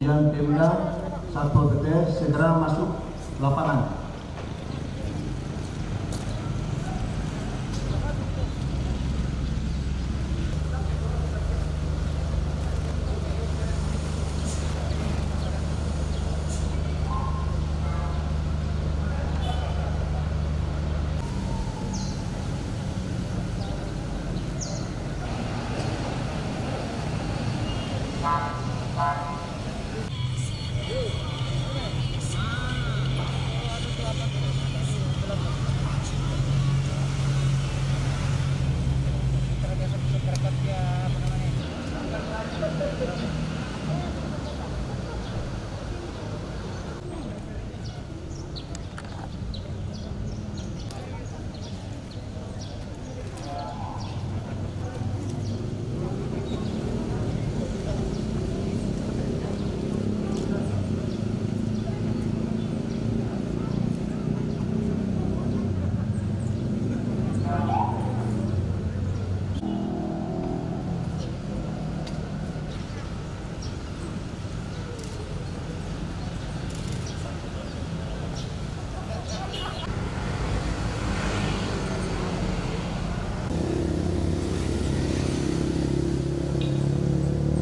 Dan Pemda Satpol PP segera masuk lapangan.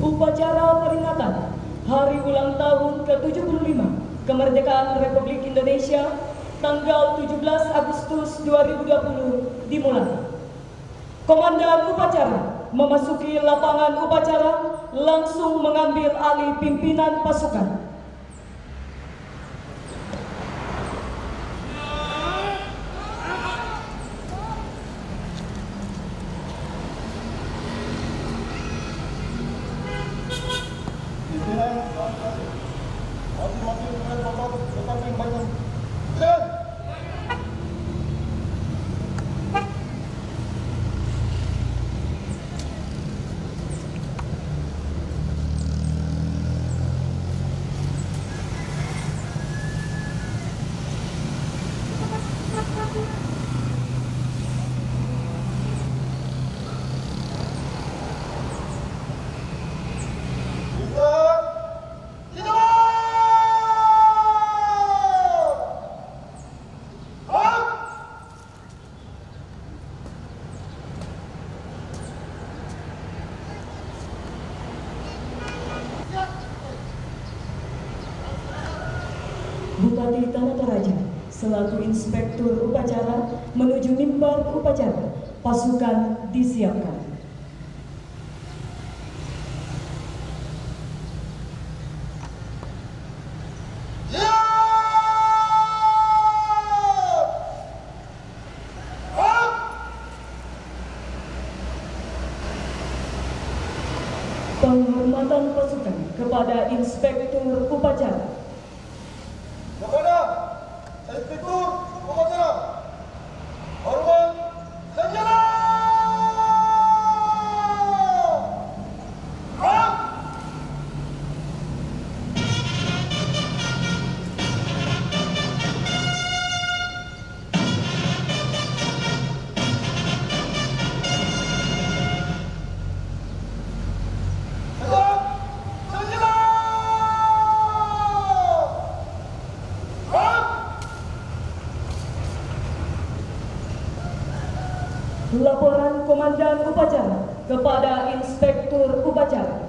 Upacara peringatan Hari Ulang Tahun ke-75 Kemerdekaan Republik Indonesia tanggal 17 Agustus 2020 dimulai. Komandan upacara memasuki lapangan upacara langsung mengambil alih pimpinan pasukan. Bupati Tanah Toraja selaku inspektur upacara menuju mimbar upacara. Pasukan disiapkan. Penghormatan pasukan kepada inspektur upacara. Kepada inspektur upacara, hormat senjata. Laporan Komandan Upacara kepada Inspektur Upacara.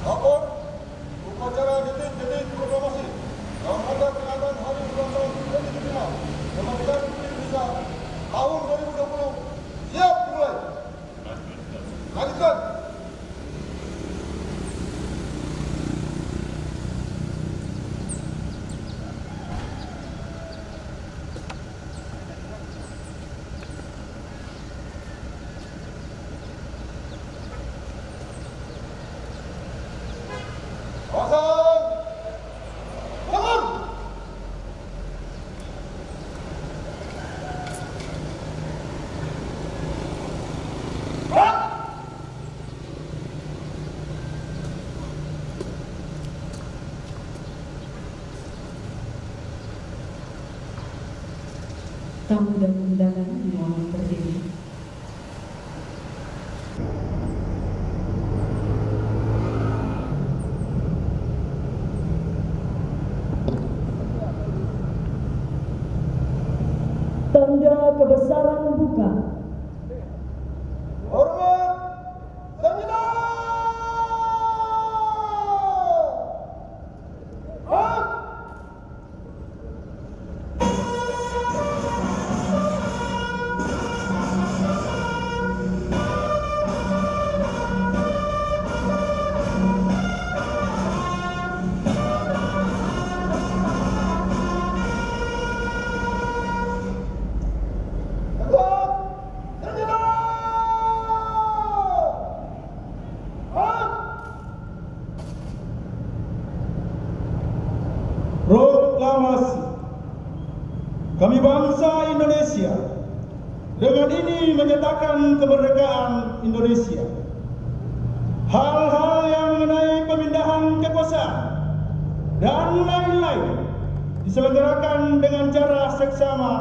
Lapor upacara detik-detik proklamasi dalam rangka peringatan Hari Ulang Tahun ke-75 Kemerdekaan Republik Indonesia Tamu dan undangan mohon berdiri. Tanda kebesaran buka. Hormat Sanjana. Hak. Proklamasi kami bangsa Indonesia dengan ini menyatakan kemerdekaan Indonesia. Hal-hal yang mengenai pemindahan kekuasaan dan lain-lain diselenggarakan dengan cara seksama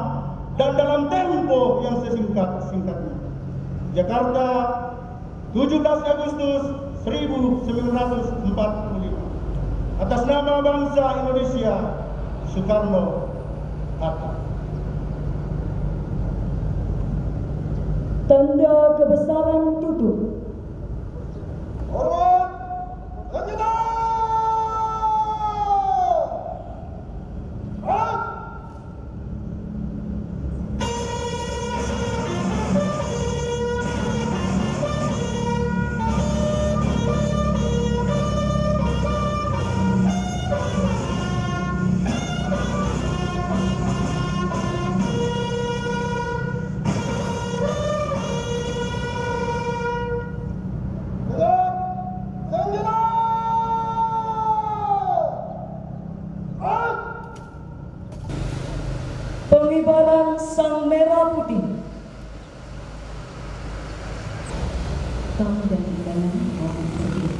dan dalam tempo yang sesingkat-singkatnya. Jakarta, 17 Agustus 1945. Atas nama bangsa Indonesia, Soekarno-Hatta. Tanda kebesaran tutup. Hormat Sanjana. Hak. Pengibaran Sang Merah Putih. Tamu dan undangan mohon berdiri.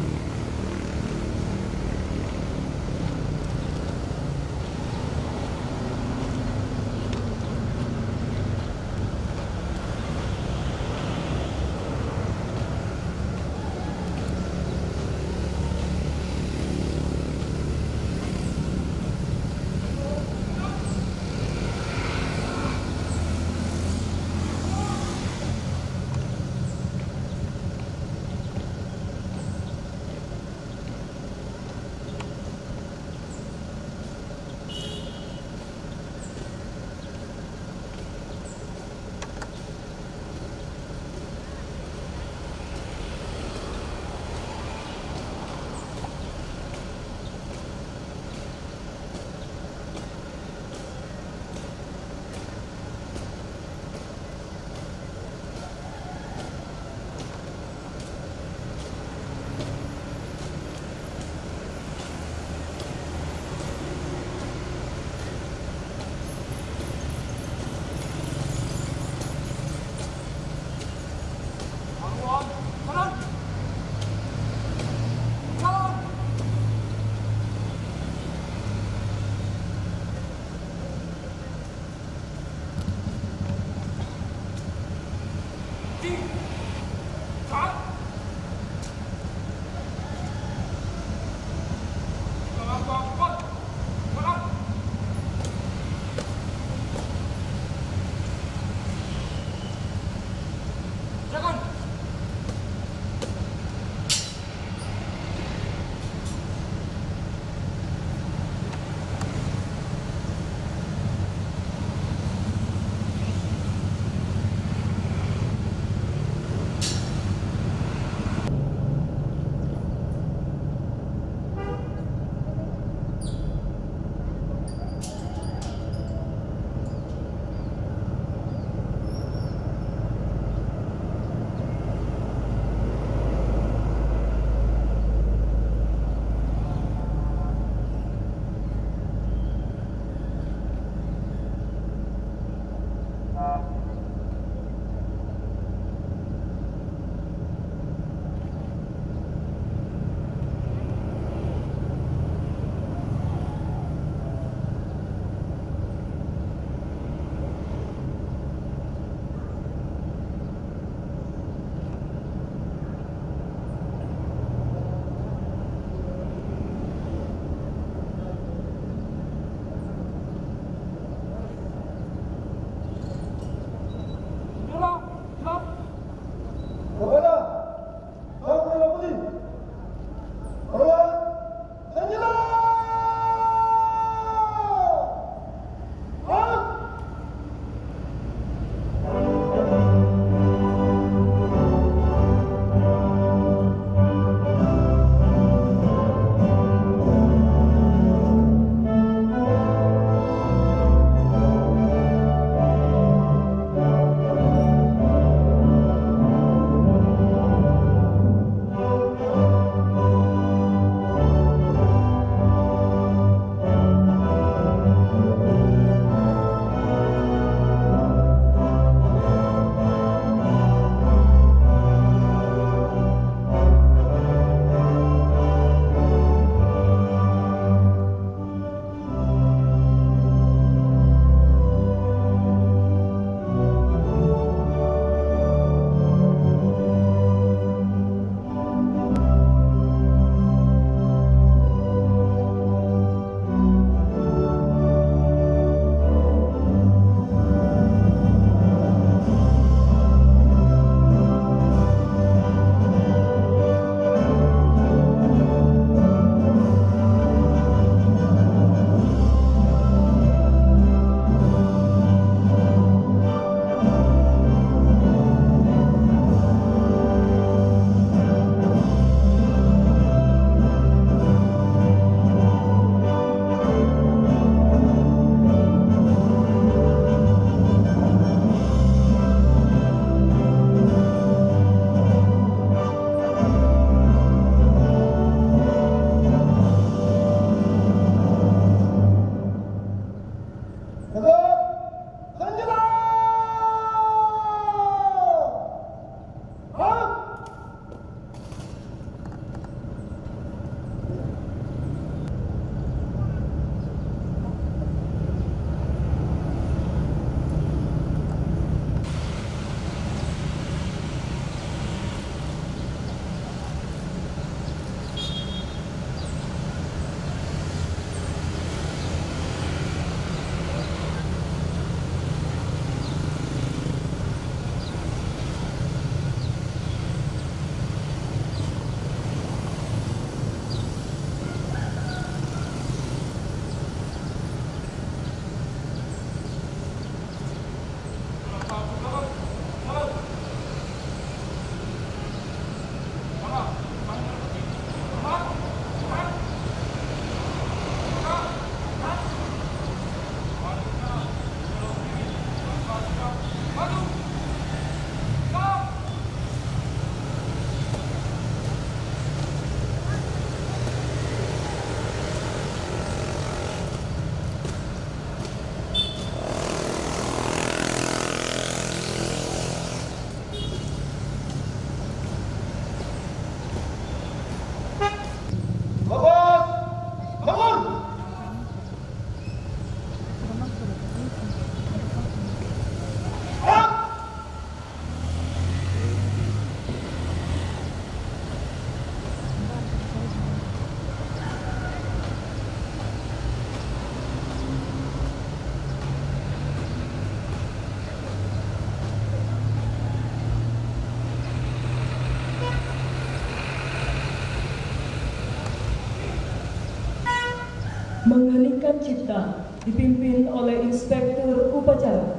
Mengheningkan cipta dipimpin oleh Inspektur Upacara.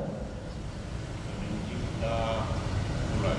Kita mulai.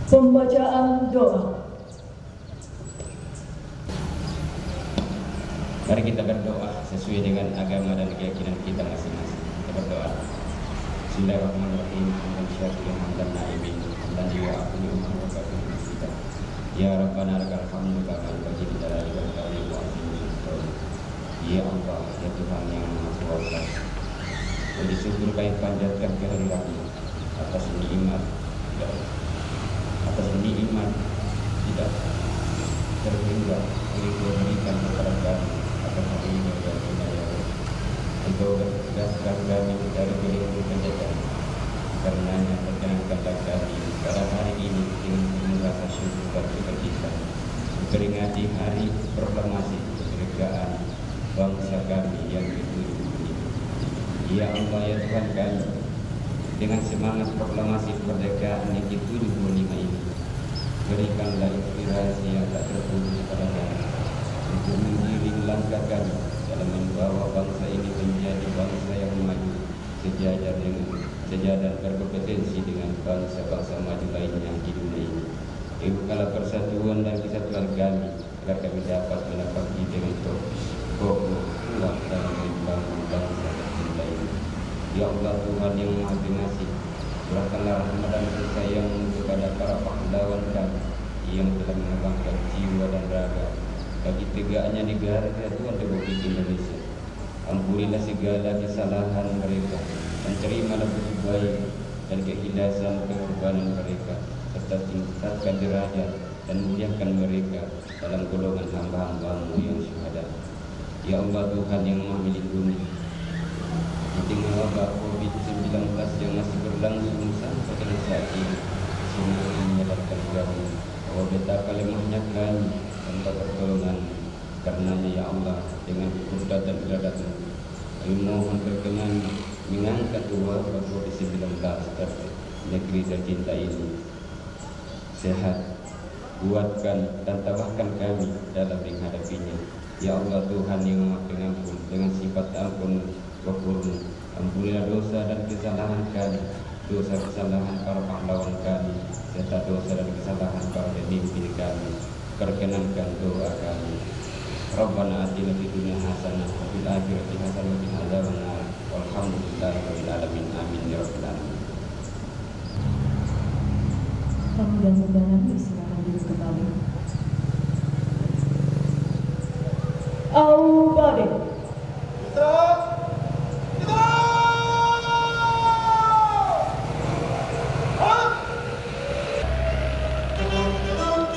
Pembacaan doa. Mari kita berdoa sesuai dengan agama dan keyakinan kita masing-masing. Kita berdoa. Bismillahirrahmanirrahim. Hamdan na'imin. Hamdan yu'afini wa kita. Ya Rabbana lakal hamdu kama bagi jalali wal jalali wa azim. Ya Allah, ya Tuhan yang Maha Kuasa. Puji syukur kami panjatkan kehadiratmu atas nikmat tidak terhingga ini berikan kepada kami akan hari ini dan dunia. Engkau bertugaskan kami dari dirimu penjaga, karenanya perkenankanlah kami pada hari ini dengan penuh rasa syukur dan sukacita memperingati hari proklamasi kemerdekaan bangsa kami yang ke-70 ini. Ya Allah, ya Tuhan kami, dengan semangat proklamasi kemerdekaan yang ke-75 ini, berikanlah inspirasi yang tak terputus pada kami untuk mengiring langkah kami dalam membawa bangsa ini menjadi bangsa yang maju, sejajar dan berkompetensi dengan bangsa-bangsa maju lainnya di dunia ini. Bukalah persatuan dan kesatuan kami agar kami dapat menepati dengan kokoh kuat dalam membangun bangsa tercinta ini. Ya Allah, Tuhan yang Maha Pengasih, curahkanlah rahmat dan kasih sayang kepada para pahlawan kami yang telah mengorbankan jiwa dan raga bagi tegaknya negara kesatuan Republik Indonesia. Ampunilah segala kesalahan mereka dan terimalah budi baik dan keikhlasan pengorbanan mereka, serta tingkatkan derajat dan muliakan mereka dalam golongan hamba-hamba-Mu yang syuhada. Ya Allah, Tuhan yang Maha melindungi, di tengah wabah COVID-19 yang masih berlangsung sampai dengan saat ini, semua menyadarkan kami bahwa betapa lemahnya kami tanpa pertolongan. Karenanya ya Allah, dengan kudrat dan iradat-Mu, kami mohon berkenan mengangkat wabah COVID-19 dari negeri tercinta ini. Sehat, kuatkan dan tabahkan kami dalam menghadapinya. Ya Allah, Tuhan yang Maha Pengampun, dengan sifat ampun Ghafur, ampunilah dosa dan kesalahan kami, dosa kesalahan para pahlawan kami, serta dosa dan kesalahan para pemimpin kami. Perkenankan doa kami. Rabbana atina fid dunya hasanah wa fil akhirati hasanah wa qina adzabannar. Walhamdulillahirabbil alamin. Amin ya rabbal alamin. Tamu dan undangan silakan duduk kembali. Aubade. Istirahat. Istirahat.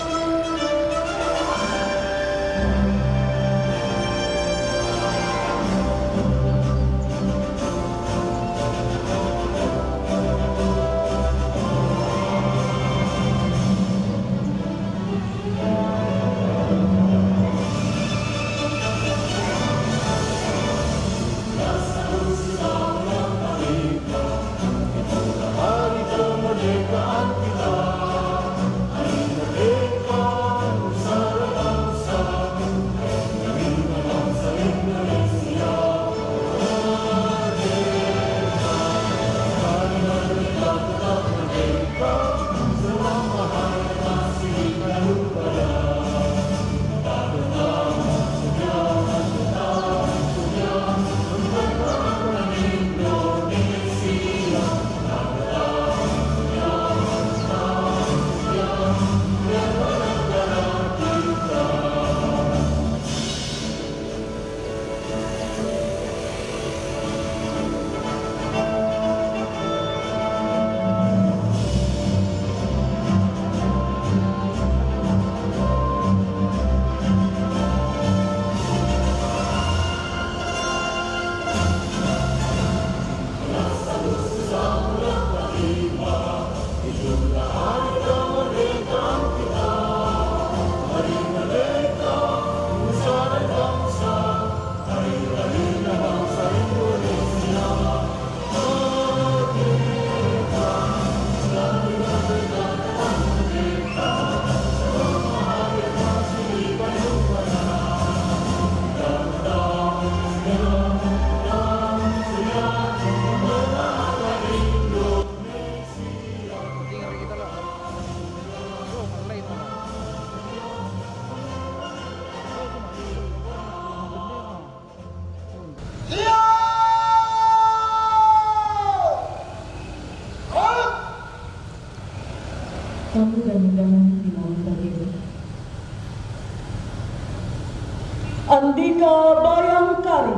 Tamu dan undangan dimohon berdiri. Andika Bayangkari.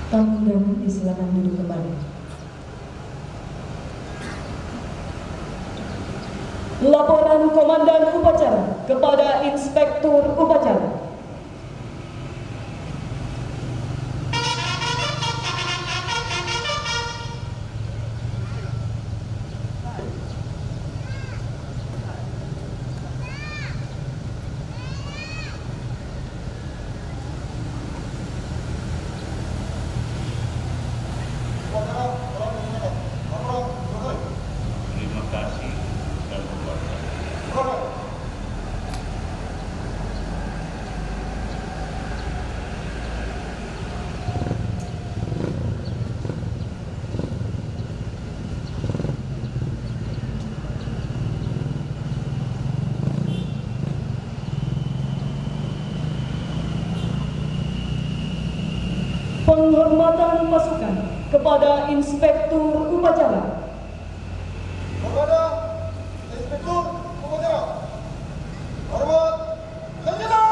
Tamu undangan disilakan duduk kembali. Laporan Komandan Upacara kepada Inspektur Upacara. Terima kasih dan berbuat. Penghormatan pasukan kepada Inspektur Upacara. Kepada Inspektur Upacara, hormat senjata!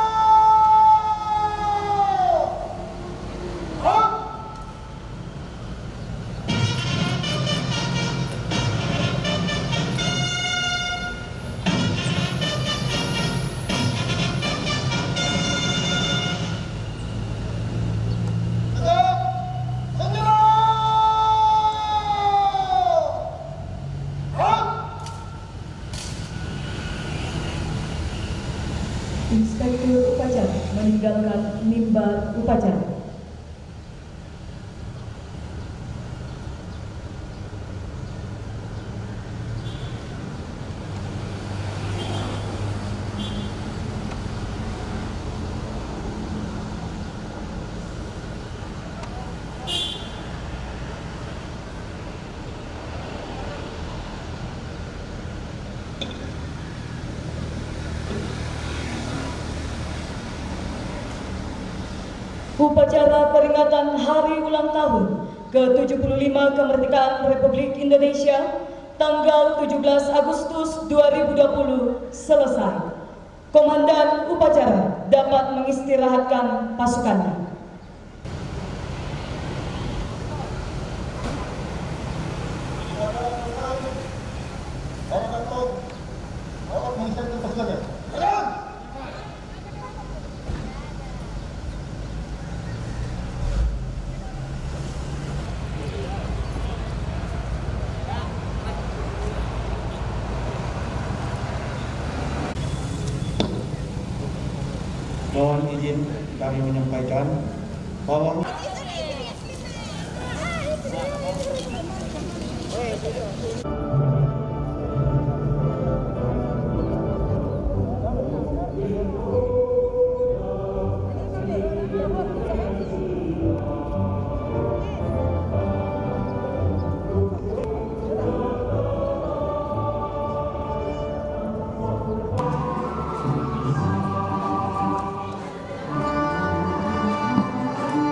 Inspektur Upacara meninggalkan mimbar upacara. Upacara peringatan Hari Ulang Tahun ke-75 Kemerdekaan Republik Indonesia tanggal 17 Agustus 2020 selesai. Komandan Upacara dapat mengistirahatkan pasukannya. Mohon izin kami menyampaikan bahwa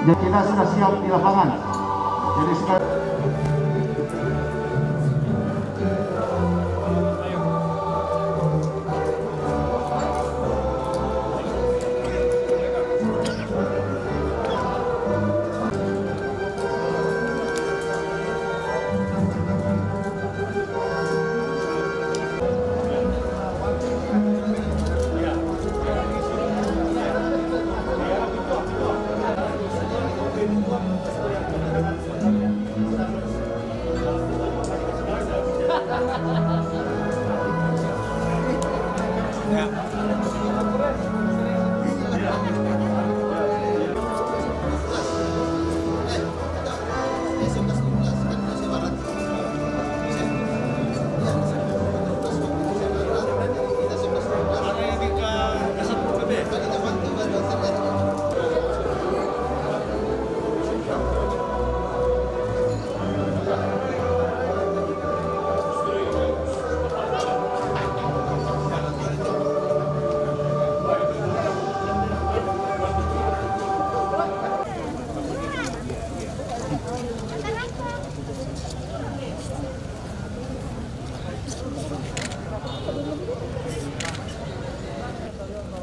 dan kita sudah siap di lapangan. Jadi sekarang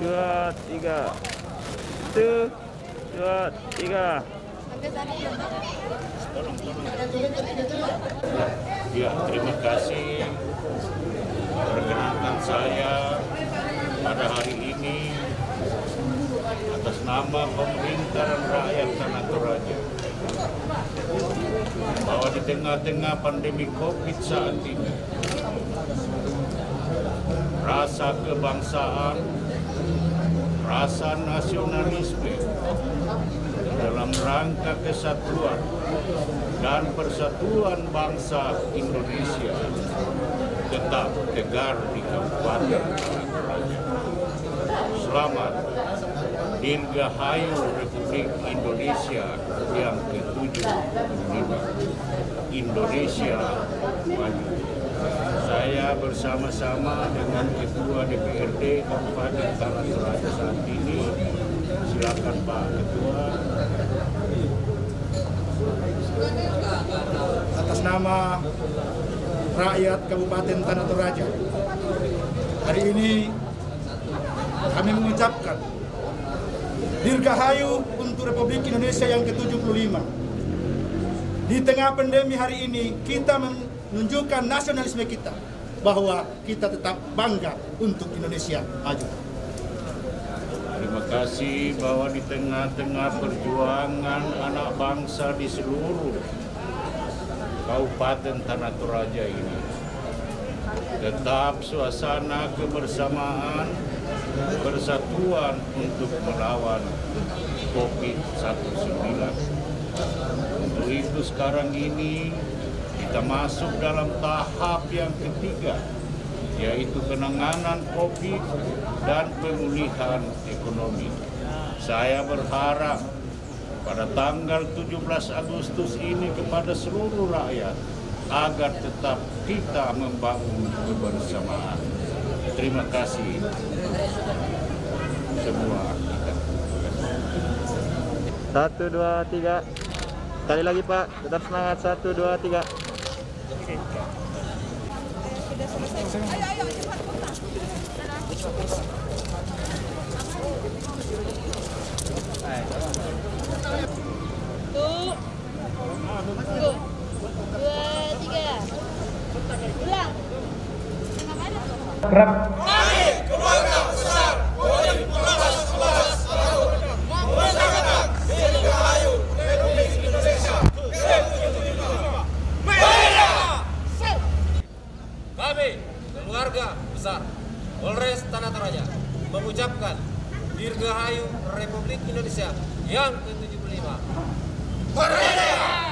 Dua, tiga. Satu, dua, tiga. Ya, terima kasih. Perkenalkan saya pada hari ini atas nama pemerintah dan rakyat Tanah Toraja, bahwa di tengah-tengah pandemi COVID saat ini, rasa kebangsaan, rasa nasionalisme dalam rangka kesatuan dan persatuan bangsa Indonesia tetap tegar di Kabupaten Tanah Toraja. Selamat Dirgahayu Republik Indonesia yang ke-75. Indonesia maju. Saya bersama-sama dengan Ketua DPRD Kabupaten Tanah Toraja saat ini. Silakan Pak Ketua. Atas nama rakyat Kabupaten Tanah Toraja, hari ini kami mengucapkan Dirgahayu untuk Republik Indonesia yang ke-75. Di tengah pandemi hari ini, kita menunjukkan nasionalisme kita, bahwa kita tetap bangga untuk Indonesia maju. Terima kasih bahwa di tengah-tengah perjuangan anak bangsa di seluruh Kabupaten Tanah Toraja ini, tetap suasana kebersamaan, persatuan untuk melawan COVID-19. Untuk itu sekarang ini kita masuk dalam tahap yang ketiga, yaitu penanganan COVID dan pemulihan ekonomi. Saya berharap pada tanggal 17 Agustus ini kepada seluruh rakyat agar tetap kita membangun kebersamaan. Terima kasih semua kita. 1, 2, 3. Sekali lagi Pak, tetap semangat. 1, 2, 3. Kami keluarga besar Kodim 1111 tahun mengucapkan Dirgahayu Republik Indonesia ke-75. Merah! Kami keluarga besar Polres Tanah Toraja mengucapkan Dirgahayu Republik Indonesia yang ke-75. Merdeka!